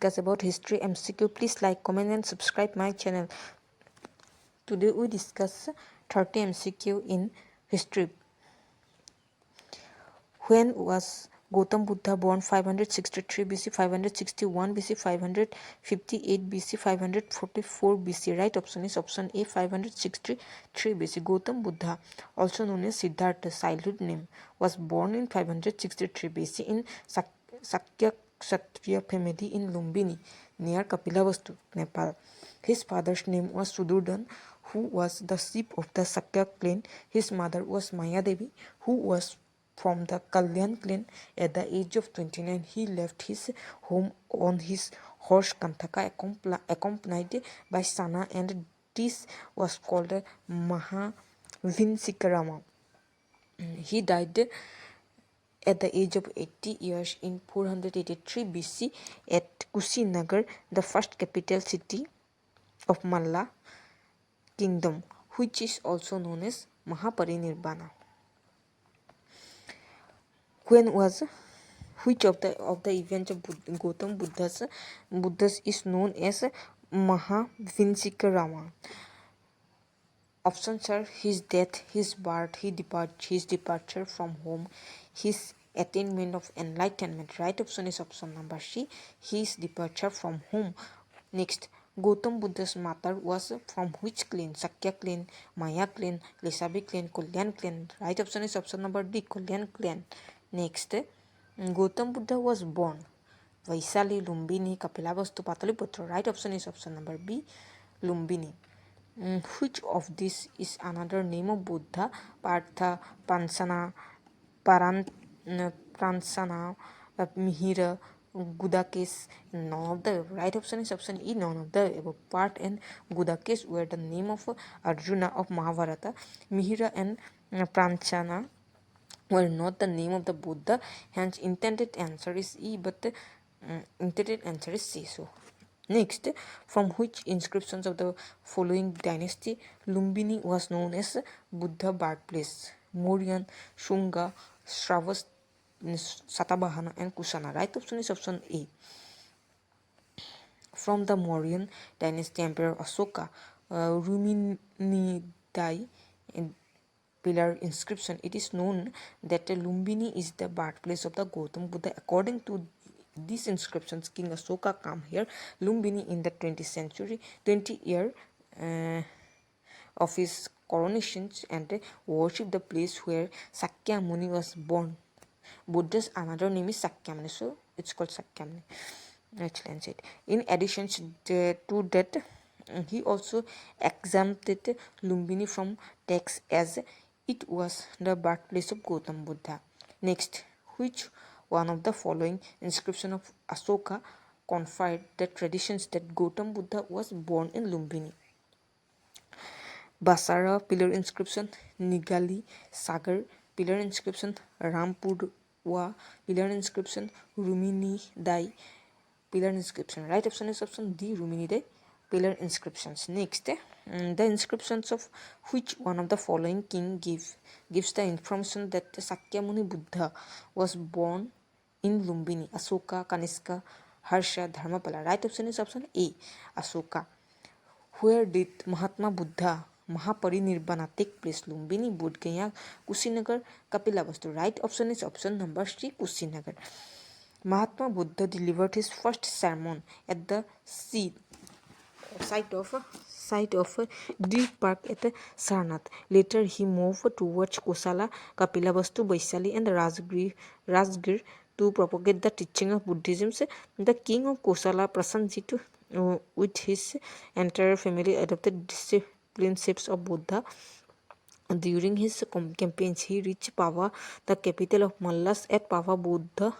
discuss about history MCQ. Please like, comment and subscribe my channel. Today we discuss 30 MCQ in history. When was Gautam Buddha born? 563 BC, 561 BC, 558 BC, 544 BC. Right option is option A, 563 BC. Gautam Buddha, also known as Siddhartha, childhood name, was born in 563 BC in Sakya Kshatriya family in Lumbini, near Kapilavastu, Nepal. His father's name was Sudurdan, who was the chief of the Sakya clan. His mother was Maya Devi, who was from the Kalyan clan. At the age of 29, he left his home on his horse Kantaka, accompanied by Sana, and this was called Mahavinsikarama. He died at the age of 80 years in 483 BC at Kushinagar, the first capital city of Malla kingdom, which is also known as Mahaparinirvana. Which of the events of Gautam Buddha's is known as Mahavinsikarama? Options are his death, his birth, his departure from home, his attainment of enlightenment. Right option is option number C, his departure from home. Next, Gautam Buddha's mother was from which clan? Sakya clan, Maya clan, Lisabi clan, Kalyan clan. Right option is option number D, Kalyan clan. Next, Gautam Buddha was born Vaisali, Lumbini, Kapilavastu, Pataliputra. Right option is option number B, Lumbini. Which of these is another name of Buddha? Partha, Pansana, Pransana, Mihira, Gudakes. None of the. Right option is option E, none of the above. Part and Gudakes were the name of Arjuna of Mahabharata. Mihira and Pranchana were not the name of the Buddha. Hence, intended answer is E, but the intended answer is C. So, next, from which inscriptions of the following dynasty Lumbini was known as Buddha birthplace? Mauryan, Shunga, Shravas, Satavahana and Kusana. Right option is option A. From the Mauryan dynasty, Emperor Asoka, Ruminidai pillar inscription, it is known that Lumbini is the birthplace of the Gautam Buddha. According to these inscriptions, King Asoka come here, Lumbini, in the 20th year of his coronation, and worship the place where Sakya Muni was born. Buddha's another name is Sakyamuni, so it's called Sakyamuni. Excellent. In addition to that, he also exempted Lumbini from tax as it was the birthplace of Gautam Buddha. Next, which one of the following inscription of Asoka confirmed the traditions that Gautam Buddha was born in Lumbini? Basara pillar inscription, Nigali Sagar pillar inscription, Rampurwa pillar inscription, Rumini Dai pillar inscription. Right option is option D, Rumini Dai pillar inscriptions. Next, the inscriptions of which one of the following king gives the information that Sakyamuni Buddha was born in Lumbini? Asoka, Kanishka, Harsha, Dharmapala. Right option is option A, Asoka. Where did Mahatma Buddha Mahaparinirvana take place? Lumbini, Bodh Gaya, Kushinagar, Kapilavastu. Right option is option number C, Kushinagar. Mahatma Buddha delivered his first sermon at the site of Deer Park at Sarnath. Later, he moved towards Kosala, Kapilavastu, Vaisali, and Rajgir to propagate the teaching of Buddhism. The king of Kosala, Prasenjit, with his entire family, adopted discipleships of Buddha. During his campaigns, he reached Pava, the capital of Mallas. At Pava, Buddha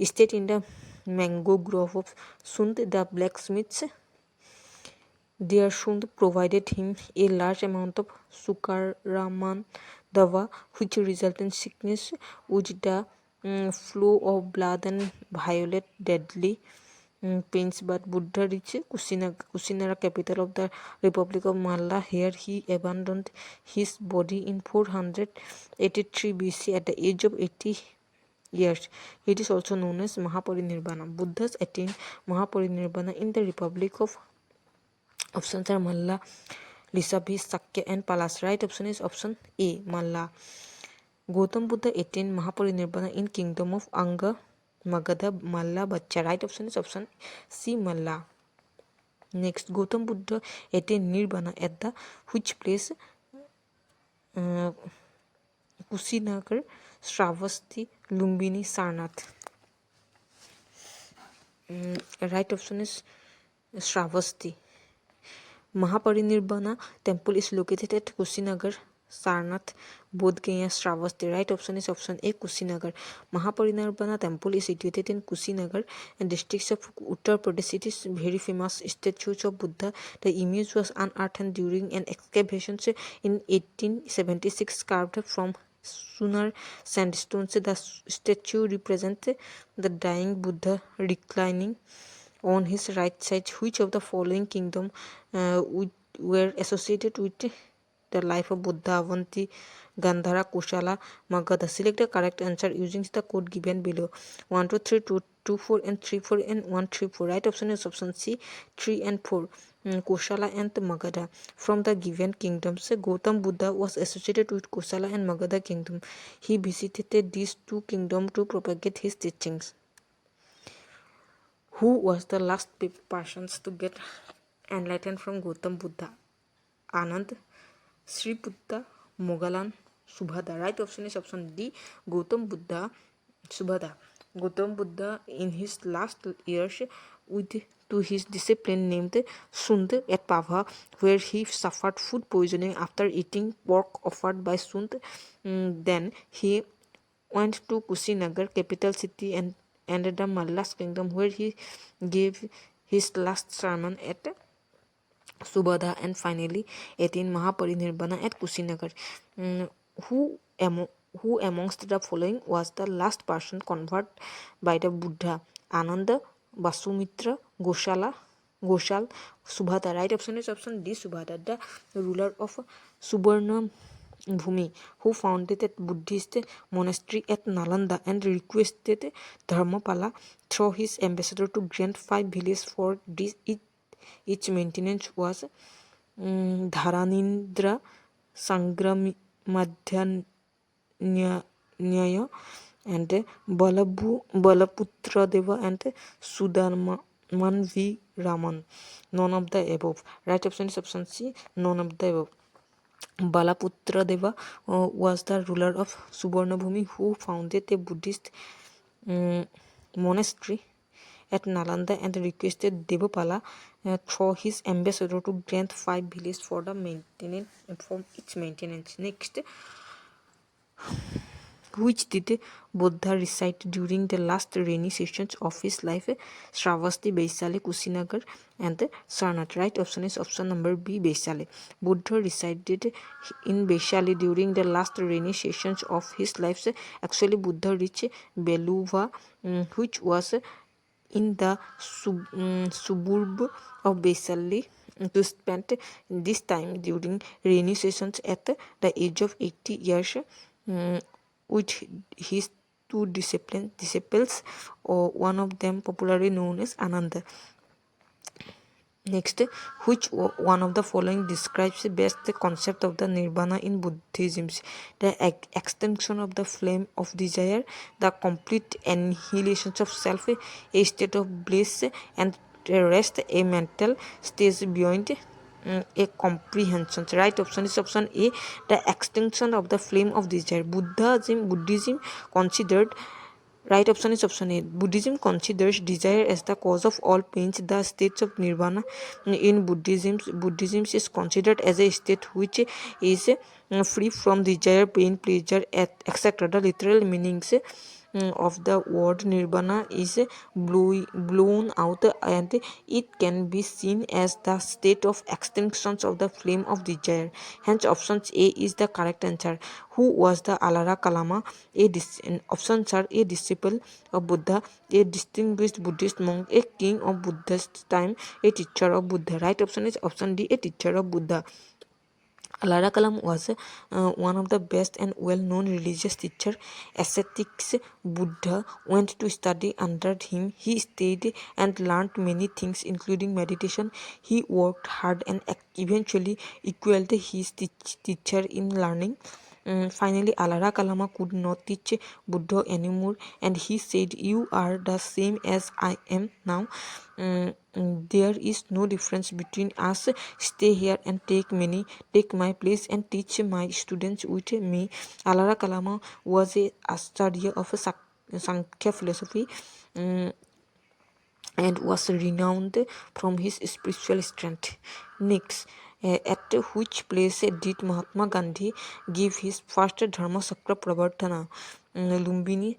stayed in the mango grove of Sund, the blacksmiths. There Sund provided him a large amount of Sukaraman Dava, which resulted in sickness, which the flow of blood and violent deadly pains. But Buddha reached Kusinara, capital of the Republic of Malla. Here he abandoned his body in 483 BC at the age of 80 years. It is also known as Mahaparinirvana. Buddhas attained Mahaparinirvana in the Republic of options are Malla, Lisabhi, Sakya and Palas. Right option is option A, Malla. Gautam Buddha attained Mahaparinirvana in kingdom of Anga, Magadha, Malla, Bacha. Right option is option C, Malla. Next, Gautam Buddha attained Nirvana at the which place? Kusinagar, Shravasti, Lumbini, Sarnath. Right option is Shravasti. Mahaparinirvana temple is located at Kusinagar, Sarnath, Bodh Gaya, Shravasti. Right option is option A, Kusinagar. Mahaparinirvana temple is situated in Kusinagar and districts of Uttar Pradesh. It is very famous statues of Buddha. The image was unearthed during an excavation in 1876 carved from Sunar sandstones. The statue represents the dying Buddha reclining on his right side. Which of the following kingdom were associated with the life of Buddha? Avanti, Gandhara, Kushala, Magadha. Select the correct answer using the code given below. 1, 2, 3, 2, 2, 4 and 3, 4 and 1, 3, 4. Right option is option C, 3 and 4. Kushala and Magadha. From the given kingdoms, Gautam Buddha was associated with Kushala and Magadha kingdom. He visited these two kingdoms to propagate his teachings. Who was the last person to get enlightened from Gautam Buddha? Anand, Sriputta, Mogalan, Subhada. Right option is option D, Gautam Buddha, Subhada. Gautam Buddha in his last years to his disciple named Sund at Pava, where he suffered food poisoning after eating pork offered by Sund. Then he went to Kusinagar, capital city, and the Mallas kingdom, where he gave his last sermon at Subhada, and finally attained Mahaparinirvana at Kusinagar. Who amongst the following was the last person converted by the Buddha? Ananda, Vasumitra, Goshal, Subhada. Right option is option D, Subhada, the ruler of Subarna Bhumi, who founded a Buddhist monastery at Nalanda and requested Dharmapala through his ambassador to grant 5 villages for this. Its maintenance was Dharanindra Sangramadhyanyaya and Balaputra Deva and Sudarman V. Raman. None of the above. Right option is option C, none of the above. Balaputra Deva was the ruler of Subarnabhumi who founded a Buddhist monastery at Nalanda and requested Devapala through his ambassador to grant 5 villages for its maintenance. Next, which did Buddha recite during the last rainy seasons of his life? Shravasti, Baisali, Kusinagar and Sarnath. Right option is option number B, Baisali. Buddha recited in Baisali during the last rainy seasons of his life. Actually, Buddha reached Beluva, which was in the suburb of Baisali, to spend this time during rainy seasons at the age of 80 years with his two disciples, or one of them popularly known as Ananda. Next, which one of the following describes best the concept of the nirvana in Buddhism? The extinction of the flame of desire, the complete annihilation of self, a state of bliss and rest, a mental stage beyond a comprehension. Right option is option A, the extinction of the flame of desire. Buddhism considered Right option is option A. Buddhism considers desire as the cause of all pains. The states of nirvana in Buddhism is considered as a state which is free from desire, pain, pleasure, etc. The literal meanings of the word nirvana is blown out, and it can be seen as the state of extinction of the flame of desire. Hence, option A is the correct answer. Who was the Alara Kalama? Options are a disciple of Buddha, a distinguished Buddhist monk, a king of Buddha's time, a teacher of Buddha. Right option is option D, a teacher of Buddha. Alara Kalam was one of the best and well-known religious teacher. Ascetics Buddha went to study under him. He stayed and learned many things, including meditation. He worked hard and eventually equaled his teacher in learning. Finally, Alara Kalama could not teach Buddha anymore, and he said, "You are the same as I am now. There is no difference between us. Stay here and take my place and teach my students with me." Alara Kalama was a study of Sankhya philosophy and was renowned from his spiritual strength. Next, at which place did Mahatma Gandhi give his first Dharma Sakra Pravartana? Lumbini,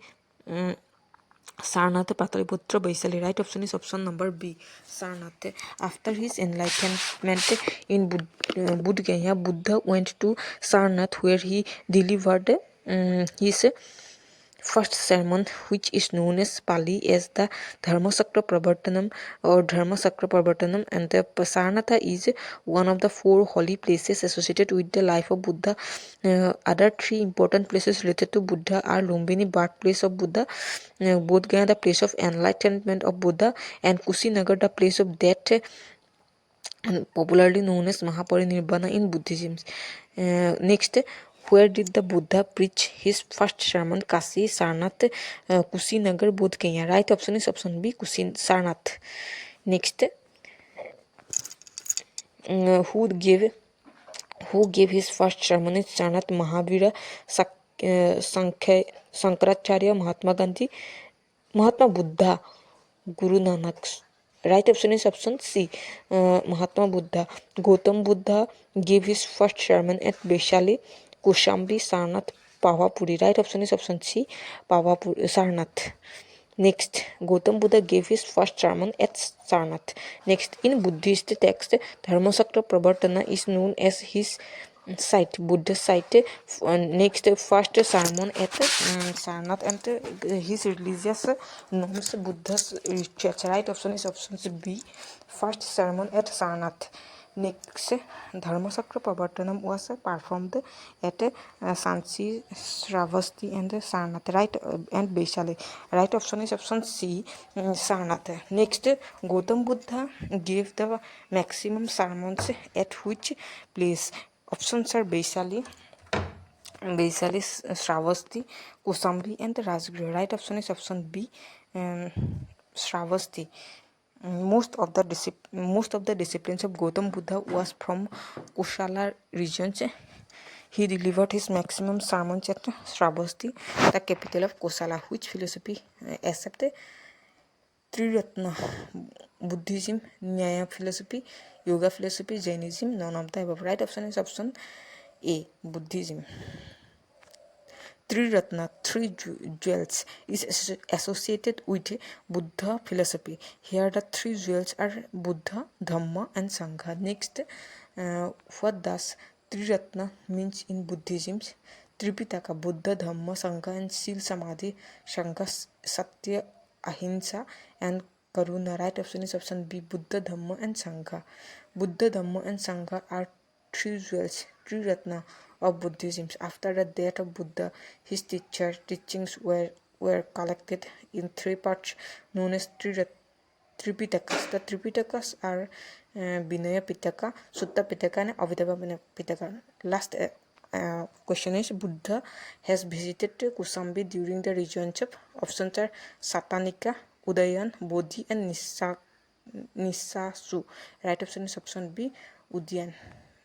Sarnath, Pataliputra, Baisali. Right option is option number B, Sarnath. After his enlightenment in Bodh Gaya, Buddha went to Sarnath, where he delivered his first sermon, which is known as Pali as the Dharmasakra Pravartanam or Dharmasakra Pravartanam, and the Sarnatha is one of the 4 holy places associated with the life of Buddha. Other 3 important places related to Buddha are Lumbini, birthplace of Buddha, Bodh Gaya, the place of enlightenment of Buddha, and Kusinagar, the place of death, popularly known as Mahaparinirvana in Buddhism. Next, where did the Buddha preach his first sermon? Kashi, Sarnath, Kusinagar, Bodh Gaya. Right option is option B, Sarnath. Next, who gave his first sermon in Sarnath? Mahavira, Sankaracharya, Mahatma Gandhi, Mahatma Buddha, Guru Nanak. Right option is option C, Mahatma Buddha. Gautam Buddha gave his first sermon at Vaishali, Kushambi, Sarnath, Pavapuri. Right option is option C, Pavapuri, Sarnath. Next, Gautam Buddha gave his first sermon at Sarnath. Next, in Buddhist text, Dharmasakra Pravartana is known as his site, Buddha site. Next, first sermon at Sarnath, and his religious norms, Buddha's church. Right option is option B, first sermon at Sarnath. Next, Dharmasakra Pravartanam was performed at Sanchi, Sravasti and Sarnath, right, and Vaishali. Right option is option C, Sarnath. Next, Gautam Buddha gave the maximum sermons at which place? Options are Vaishali, Sravasti, Kosambi, and Rajgriha. Right option is option B, Sravasti. Most of the disciplines of Gautam Buddha was from Kushala regions. He delivered his maximum sermons at Sravasti, the capital of Kosala. Which philosophy accepted Triratna? Buddhism, Nyaya philosophy, Yoga philosophy, Jainism, none of the above. Right option is option A, Buddhism. Triratna, 3 jewels, is associated with Buddha philosophy. Here the 3 jewels are Buddha, Dhamma and Sangha. Next, what does Triratna means in Buddhism? Tripitaka, Buddha, Dhamma, Sangha, and Sil, Samadhi, Sangha, Satya, Ahimsa and Karuna. Right option is option B, Buddha, Dhamma and Sangha. Buddha, Dhamma and Sangha are 3 jewels, Triratna of Buddhism. After the death of Buddha, his teachings were collected in 3 parts known as Tripitakas. The Tripitakas are Vinaya Pitaka, Sutta Pitaka, and Abhidhamma Pitaka. Last question is, Buddha has visited Kusambi during the reigns of options are Satanika, Udayan, Bodhi, and Nisasu. Right option is option B, Udyan.